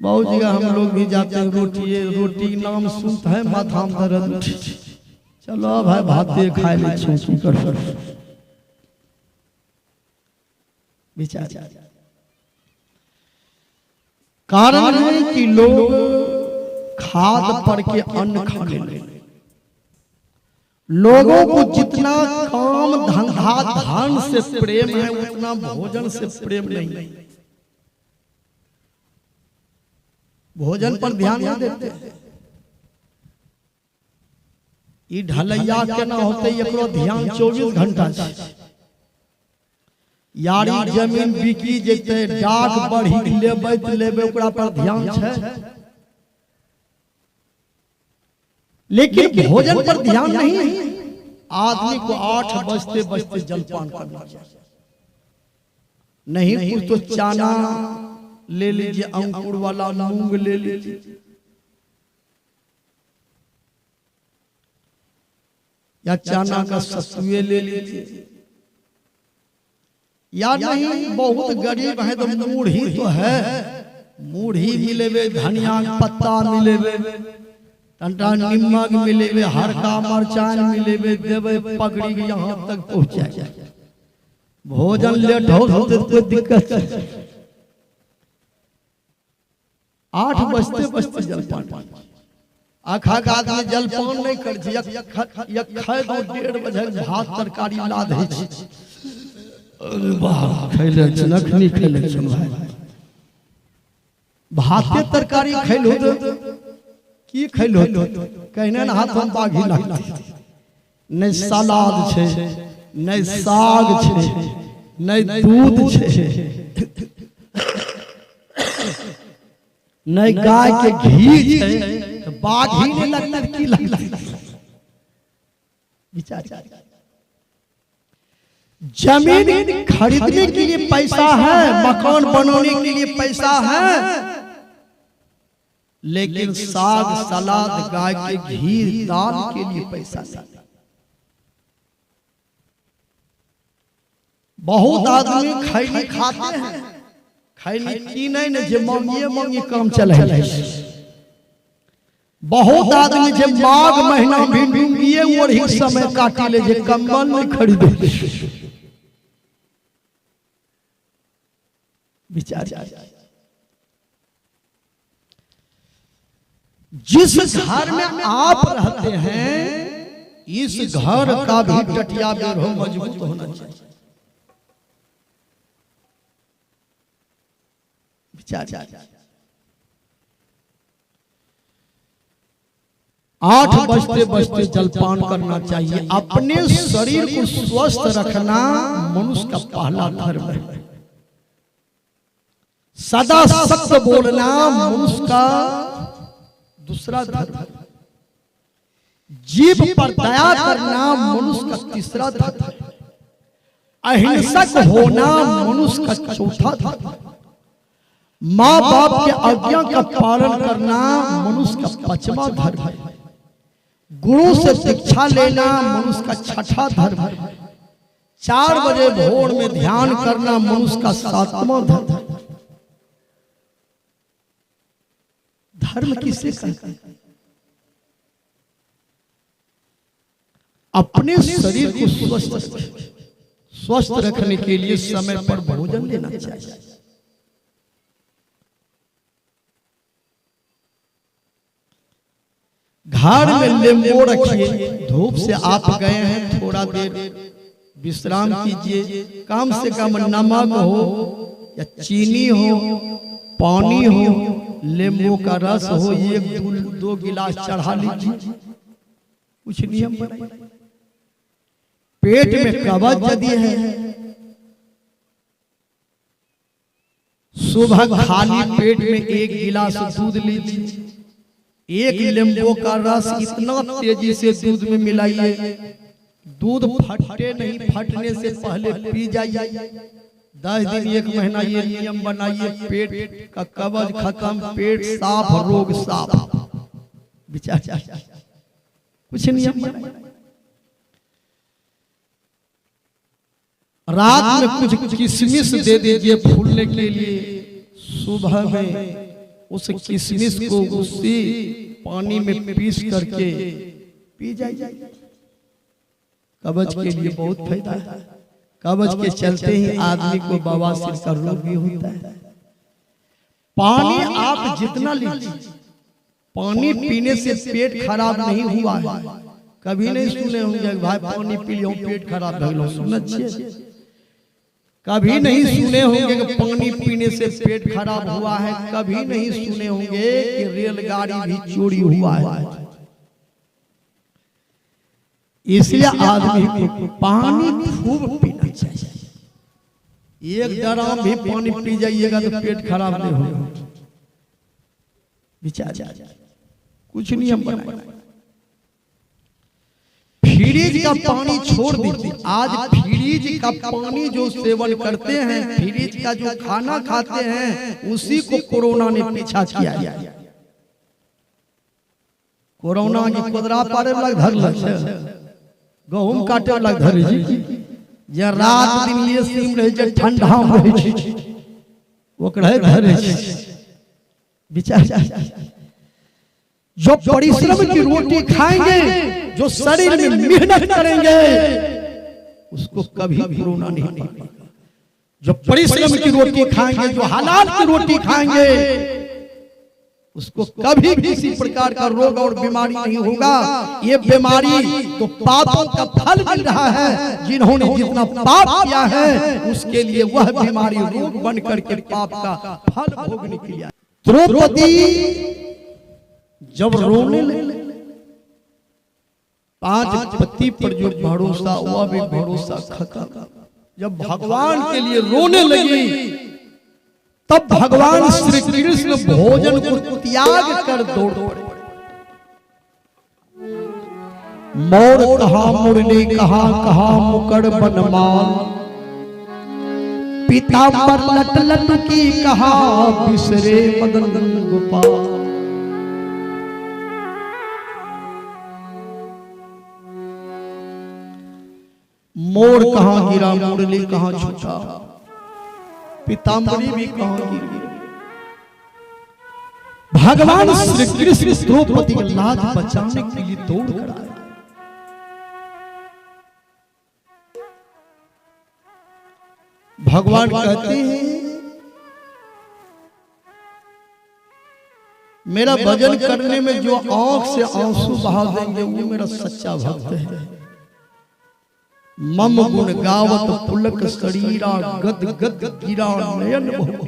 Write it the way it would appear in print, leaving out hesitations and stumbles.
बहुत जगह हम लोग भी जाते हैं, रोटी नाम सुनता है माथा में दर्द, चलो भाई भाते खाए ले छोटी कर विचार। कारण है कि लोग खाद पर के अन्न खाने लगे। लोगों को जितना काम धंधा धन से प्रेम है उतना भोजन से प्रेम नहीं। भोजन पर ध्यान नहीं देते। ये ढलैया केना होते एकरो ध्यान 24 घंटा से। यारी जमीन बिकी जेते, डाक बढ़ी लेबै त लेबै, ओकरा पर ध्यान छै। लेकिन भोजन पर ध्यान नहीं। आदमी को 8 बजते बजते जलपान करना चाहिए। नहीं कुछ तो चाना ले लीजिए, अंकुर वाला मूंग ले लीजिए, या चाना का सत्तुए ले लीजिए, या नहीं बहुत गरीब है तो मूढ़ी तो है, मूढ़ी मिलेवे, धनिया पत्ता मिलेवे, टंटा निमक मिलेवे, हरका मरचान मिलेवे, देवे पगड़ी यहाँ तक पहुँचाए। भोजन लेट हो तो कोई दिक्कत है। 8 बजते बजते जलपान। आखा का आदमी जलपान नहीं कर छै, एक खाए तो 1:30 बजे भात तरकारी ला दे छै। वाह खैले नखनी खैले भाई, भाते तरकारी खैलो तो की खैलो कहने न हाथ में बाघी लगता। नहीं सलाद छै, नहीं साग छै, नहीं दूध छै, नहीं गाय के घी छै, तो बाघी नहीं लगता की लगता। विचार। जमीन खरीदने के लिए पैसा है, मकान बनाने के लिए पैसा है, लेकिन साग सलाद गाय के घी दाल के लिए पैसा नहीं। बहुत आदमी खैनी खाते हैं, खैनी की नहीं न जे मांगिए काम चले। बहुत आदमी जे माघ महीना भिंडिए ओढ़ी समय काटी ले, जे कम्बल नहीं खरीदे। विचार। जिस घर में आप रहते हैं, इस घर का भी टटिया बेरो मजबूत होना चाहिए। विचार। 8 बजते बजते जलपान करना चाहिए। अपने शरीर को स्वस्थ रखना मनुष्य का पहला धर्म है। सदा सत्य बोलना मनुष्य का दूसरा धर्म है। जीव पर दया करना मनुष्य का तीसरा धर्म है। अहिंसक होना मनुष्य का चौथा धर्म है। माँ बाप के आज्ञा का पालन करना मनुष्य का 5वां धर्म है। गुरु से शिक्षा लेना मनुष्य का 6ठा धर्म है। 4 बजे भोर में ध्यान करना मनुष्य का 7वां धर्म है। धर्म किसे कहते हैं? अपने शरीर को स्वस्थ रखने के लिए समय पर भोजन लेना चाहिए। घर में नींबू रखिए। धूप से आप गए हैं, थोड़ा देर विश्राम कीजिए। कम से कम नमक हो या चीनी हो, पानी हो, नींबू का रस हो, 1-2 गिलास चढ़ा लीजिए। कुछ नियम बनाइए। पेट में कब्ज यदि है, सुबह खाली पेट में 1 गिलास दूध लीजिए। 1 नींबू का रस इतना तेजी से दूध में मिलाइए, दूध फटे नहीं, फटने से पहले पी जाइए। 10 दिन 1 महीना ये नियम बनाइए। पेट का कब्ज खत्म, पेट साफ, रोग साफ। विचार। कुछ नियम बनाइए। रात में कुछ किशमिश दे दीजिए फूलने के लिए। सुबह में उस किशमिश को उसी पानी में पीस करके पी जाए, कब्ज के लिए बहुत फायदा है। कब्ज के चलते ही आदमी को बवासीर का रोग भी होता है। पानी आप जितना लीजिए, पानी पीने से पेट खराब नहीं हुआ है। कभी नहीं सुने होंगे भाई पानी पी लियो पेट खराब हो गया, सुनना चाहिए। कभी नहीं सुने होंगे कि पानी पीने से पेट खराब हुआ है। कभी नहीं सुने होंगे कि रेलगाड़ी भी चोरी हुआ है। इसलिए आदमी को पानी खूब पीना चाहिए। एक ड्राम भी पानी पी जाइएगा तो पेट खराब नहीं होगा। विचार कुछ नहीं हम बनाए। फ्रिज का पानी छोड़ दीजिए। आज फ्रिज का पानी जो सेवन करते हैं, फ्रिज का जो खाना खाते हैं, उसी को कोरोना ने पीछा किया। कोरोना की कुदरा पारे लग धर लग गहूम काटे लग धर जी, जे रात दिन लिए सीम रहे जे ठंडा में रहे वो कहे धरे। विचार जो परिश्रम की रोटी खाएंगे, जो शरीर में मेहनत करेंगे, उसको कभी कोरोना नहीं होगा। जो परिश्रम की रोटी खाएंगे, जो हलाल की रोटी खाएंगे, उसको कभी किसी प्रकार का रोग और बीमारी नहीं होगा। ये बीमारी तो पापों का फल मिल रहा है। जिन्होंने जितना पाप किया है उसके लिए वह बीमारी रोग बन करके पाप का फल भोगने के लिए। द्रौपदी जब रोने लगे, 5 पति पर जो भरोसा हुआ भी भरोसा खत्म। जब भगवान के लिए रोने लगी, तब भगवान श्री कृष्ण भोजन को त्याग कर दौड़ पड़े। मोर कहा मुरली कहा, कहा मुकड़ बनमाल, पीतांबर लट लट की कहा, बिसरे मदन गोपाल। मोर कहां गिरा, मुरली कहां छूटा, पीतांबरी भी कहां गिरी। भगवान श्री कृष्ण द्रौपदी की लाज बचाने के लिए दौड़ कर आए। भगवान कहते हैं मेरा भजन करने में जो आंख से आंसू बहा देंगे वो मेरा सच्चा भक्त है। मम गुण गावत पुलक शरीरा, गद गद गिरा नयन बहु।